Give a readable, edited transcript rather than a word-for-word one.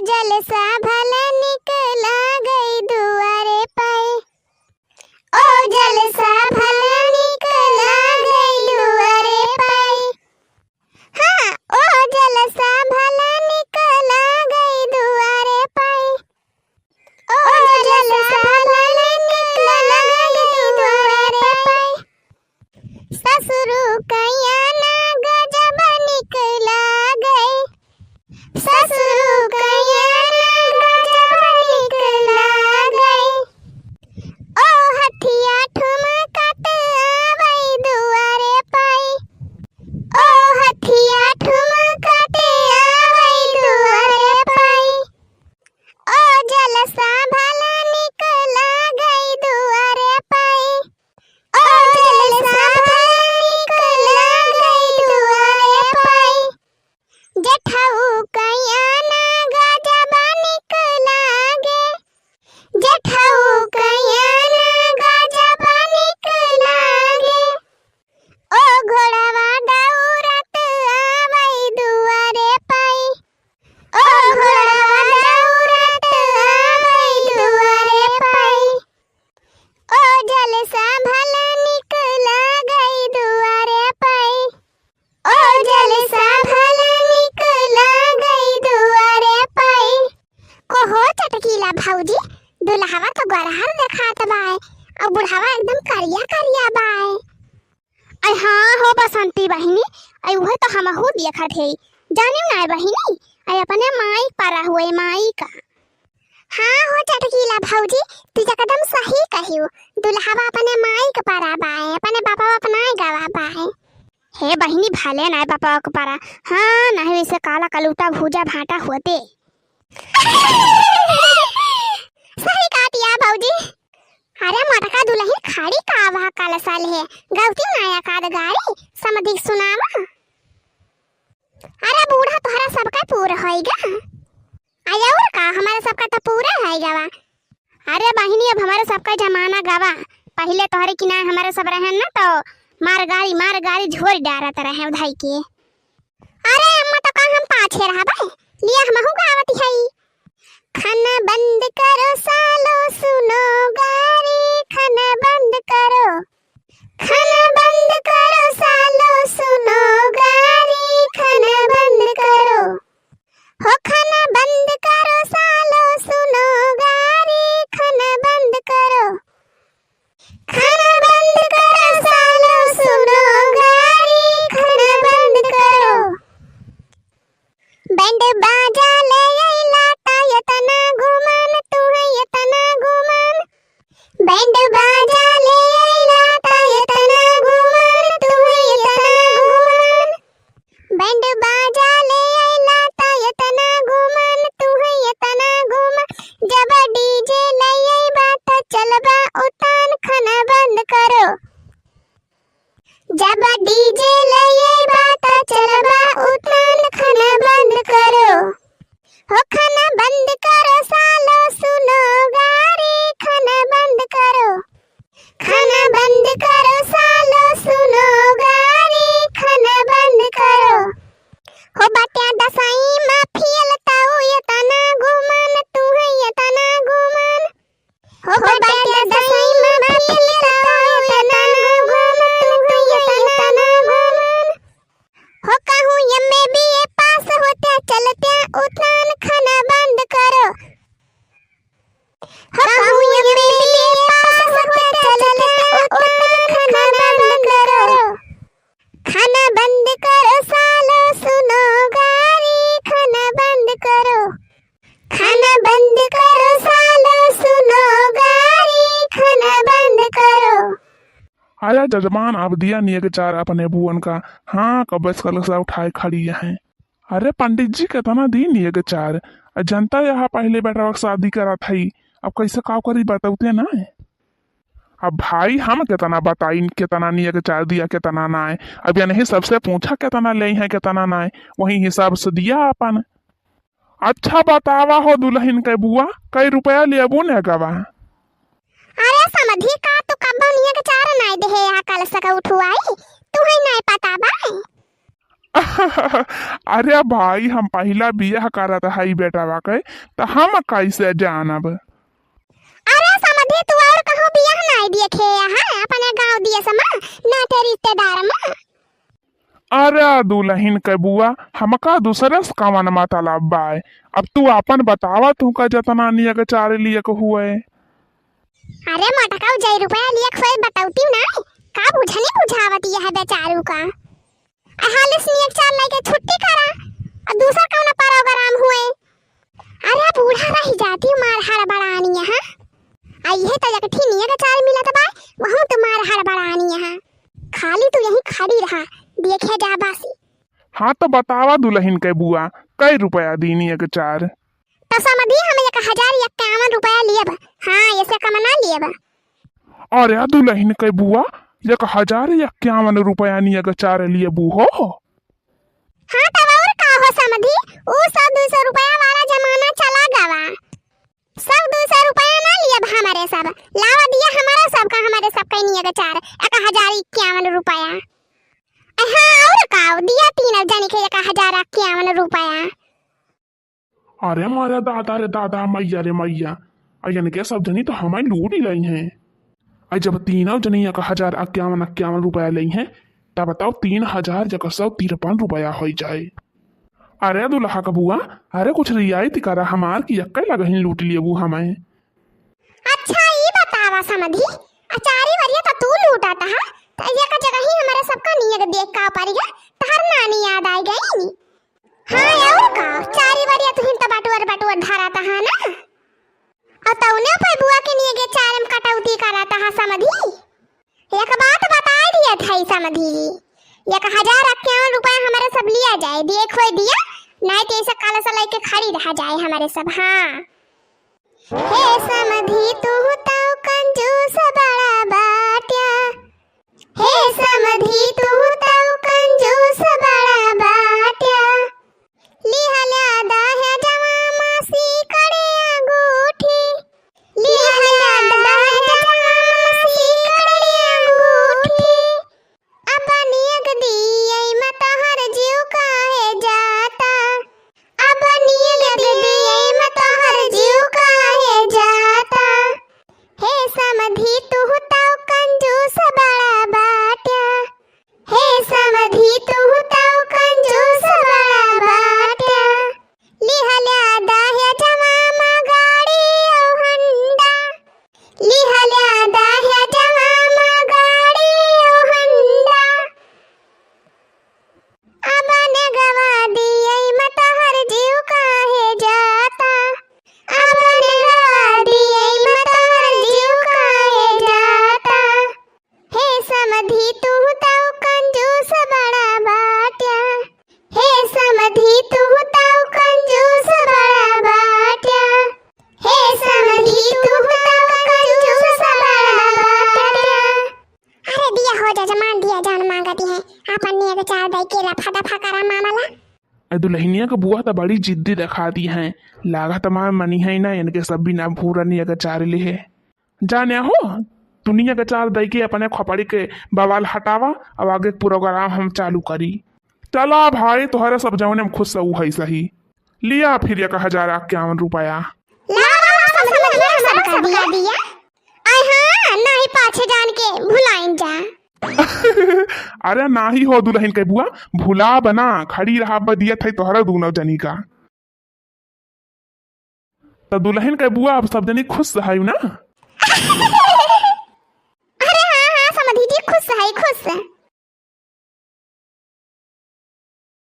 जलसा भला निकला गई दुआरे पाए। ओ जलसा भला निकला गई दुआरे पाए। हाँ, ओ जलसा भला निकला गई दुआरे पाए। ओ जलसा भला निकला गई दुआरे पाए। ससुरु कैया ना गजब निकला गए। ससुरु कैया ना गजब निकला गए। ओ हथिया ठुमकत आवई दुआरे पाए। ओ हथिया ठुमकत आवई दुआरे पाए। ओ जलसा भला निकला गई दुआरे पाए। ओ जलसा भला निकला गई दुआरे पाए। जेठाऊ कैया ना गजब निकला गे। जेठाऊ कैया ना गजब निकला गे। ओ घोड़वा दौड़त आवई दुआरे पाए। ओ घोड़वा दौड़त आवई दुआरे पाए। ओ जलसा भला निकला गई दुआरे पाए। ओ जलसा भला निकला गई दुआरे पाए। कोहो चटकीला भौजी, दुल्हवा तो गरहर देखात बाय और बुढ़ावा एकदम करिया करिया बाय। अय हाँ हो बसंती बहिनी, अय वह तो हमहू देखत है। जानियो ना बहिनी, अय अपने माई पारा हुए माई का। हाँ हो चटकीला भौजी, तू एकदम सही कहियो। दुल्हवा अपने माई के पारा बाय, अपने बापा अपना गवा बाय। हे बहिनी भले ना बापा के पारा, हाँ नहीं वैसे काला कलूटा भूजा भाटा होते। सही काटिया भौजी। अरे मटका दुल्हन खाड़ी का वह काला साल है, गौती नाया काद गाड़ी समधिक सुनावा। अरे बूढ़ा तोहरा सबका पूरा होएगा। आया और का हमारा सबका तो पूरा है गवा। अरे बहिनी अब हमारे सबका जमाना गवा। पहले तोहरे की ना हमारे सब रहन ना तो मार गाड़ी झोर डारत रहे उधाई के। अरे अम्मा तो का हम पाछे रहबे, लिया हमहू गावत हई। खाना बंद करो सालो सुनो गारी, खाना बंद करो। खाना बंद करो सालो सुनो गारी, खाना बंद करो। हो खाना बंद करो सालो सुनो गारी, खाना बंद करो। खाना बंद करो सालो सुनो गारी, खाना बंद करो। बैंड बाजा ले अइला ता यतना गुमान, तू है यतना गुमान। बैंड बाजा ले अइला ता यतना गुमान, तू है यतना गुमान। बैंड बाजा ले अइला ता यतना गुमान, तू है यतना गुमान। जब डीजे ले अइबा त चलबा उतान, खाना बंद करो। जब डीजे ले अइबा त चलबा उतान, खाना बंद करो। हो खाना बंद करो सालो सुनो गारी, खाना बंद करो। खाना बंद करो सालो सुनो गारी, खाना बंद करो। हो बात्या दसाई माफियल ताऊ यतना गुमान, तू है यतना गुमान। हो बात्या दसाई माफियल ताऊ यतना गुमान, तू है यतना गुमान। हो कहूँ यम्मे भी ये पास होत्या चलत्या उतान, खाना बंद करो। हो कहूँ यम्मे भी ये पास होत्या चलत्या उतान, खाना बंद करो। खाना बंद करो सालो सुनो गारी, खाना बंद करो। खाना बंद करो सालो सुनो गारी, खाना बंद करो। आया जजमान अब दिया नियग चार अपने बुअन का। हाँ कबस कलसा उठाए खड़ी है। अरे पंडित जी कितना दी नियग चार, जनता यहाँ पहले बेटा शादी करा थी, अब कैसे का करी बताते ना। अब भाई हम कितना बताई कितना नियग चार दिया कितना ना है। अब या नहीं सबसे पूछा कितना ले है कितना ना है, वही हिसाब से दिया अपन। अच्छा बतावा हो दुल्हन के बुआ कई रुपया ले अबू ने गवा। अरे समझी का तू कब नियग चार नहीं दे यहाँ कल सका उठवाई, तू है नहीं पता बा। अरे भाई हम पहला बियाह करत हई बेटा के तो हम कैसे जानब। अरे समझे तू और कहो बियाह नहीं देखे है अपने गांव दिए समा नाटे रिश्तेदार में। अरे दुल्हन के बुआ हमका दूसरे से कवन मतलब बाय। अब तू अपन बतावा तू का जतना नियग चार लियक हुए। अरे मटका जय रुपया लियक होए बताउती ना का बुझनी बुझावत यह बेचारू का। हालिस नियक चार लेके छुट्टी करा और दूसरा कौन प्रोग्राम हुए। अरे बूढ़ा रही जाती मार हड़बड़ानी है आई है तो जगठी नियक चार मिला तो बाय वहां तुम्हार हड़बड़ानी है खाली तू यहीं खड़ी रहा देखे जा बासी। हाँ तो बतावा दुल्हन के बुआ कई रुपया दी नियग चार। तो समझी हम 1051 रुपया लियब। हाँ ऐसे कम ना लियब। अरे दुल्हन के बुआ 1051 रुपया नियग चार लियबू हो। हाँ तब और का हो समझी वो 100-200 रुपया वाला जमाना चला गवा। 100-200 रुपया ना लियब हमारे सब लावा दिया हमारा सब का हमारे सब का नियग चार 1051 रुपया। हाँ और का दिया 3 जन के 1051 रुपया। अरे मारे दादा मैया रे मैया अयन के सब जनी तो हमारी लूट ही लई हैं। अ जब तीनों जनी 1051 रुपया लई हैं तब बताओ 3053 रुपया हो जाए। अरे दुल्हा का बुआ अरे कुछ रियायत करा हमार की अक्कल लगही लूट लिए वो हमें। अच्छा ये बतावा समझी अचारी वरिया तो तू लूटा था तो ये का जगह ही हमारे सबका नियग देख का पारीगा तहर नानी याद आई गई। हाँ और का चारी वरिया तू हिंता बटुअर धारा था ना और तौने पे बुआ के नियगे चारम कटौती कराता हा समझी। एक बात बता दिया था समझी 1051 रुपया हमारे सब लिया जाए दिए खोई दिया नहीं तो ऐसा काला सा लेके खड़ी रह जाए हमारे सब। हाँ हे समझी तू तो कंजूस बड़ा बाट्या। हे समझी तू तो कंजूस बड़ा बाट्या लिहला दा है जवा मासी करे अंगूठी। लिहला दा है जवा मासी करे अंगूठी अब नियग दिए मत हर जीव काहे जाता। अब नियग दिए मत हर जीव काहे जाता। हे समझी तू तो कंजूस बड़ा बाट्या। हे समझी तू तो कंजूस बड़ा बाट्या लिहला दा है जमा गाड़ी ओ हंडा। लिहला दा है जमा गाड़ी ओ हंडा अब ने गवा दिए मत हर जीव काहे जाता। अब ने गवा दिए मत हर जीव काहे जाता। हे समझी तू तो कंजूस बड़ा बाट्या। हे समझी तू तो कंजूस बड़ा बाट्या। हे समझी तू तो कंजूस बड़ा बाट्या। अरे दिया हो जा जमान दिया जान मांगती है अपन नियग चार दई के रफा दफा करा मामला। दुल्हनिया का बुआ तो बड़ी जिद्दी दिखाती हैं लागा तमाम मनी है ना इनके सब भी ना पूरा नियग चार ले है। जाने हो दुनिया के चार दई के अपने खोपड़ी के बवाल हटावा अब आगे प्रोग्राम हम चालू करी। चला भाई तुम्हारे सब जवने में खुश सऊ है सही लिया फिर 1051 रुपया। दिया हाँ नहीं पाछे जान के भुलाइन जा। अरे ना ही हो दुल्हन के बुआ भुला बना खड़ी रहा बदिया थे तोहरा दोनों जनी का तो दुल्हन के बुआ अब सब जनी खुश है ना। अरे हाँ समझी जी खुश है खुश।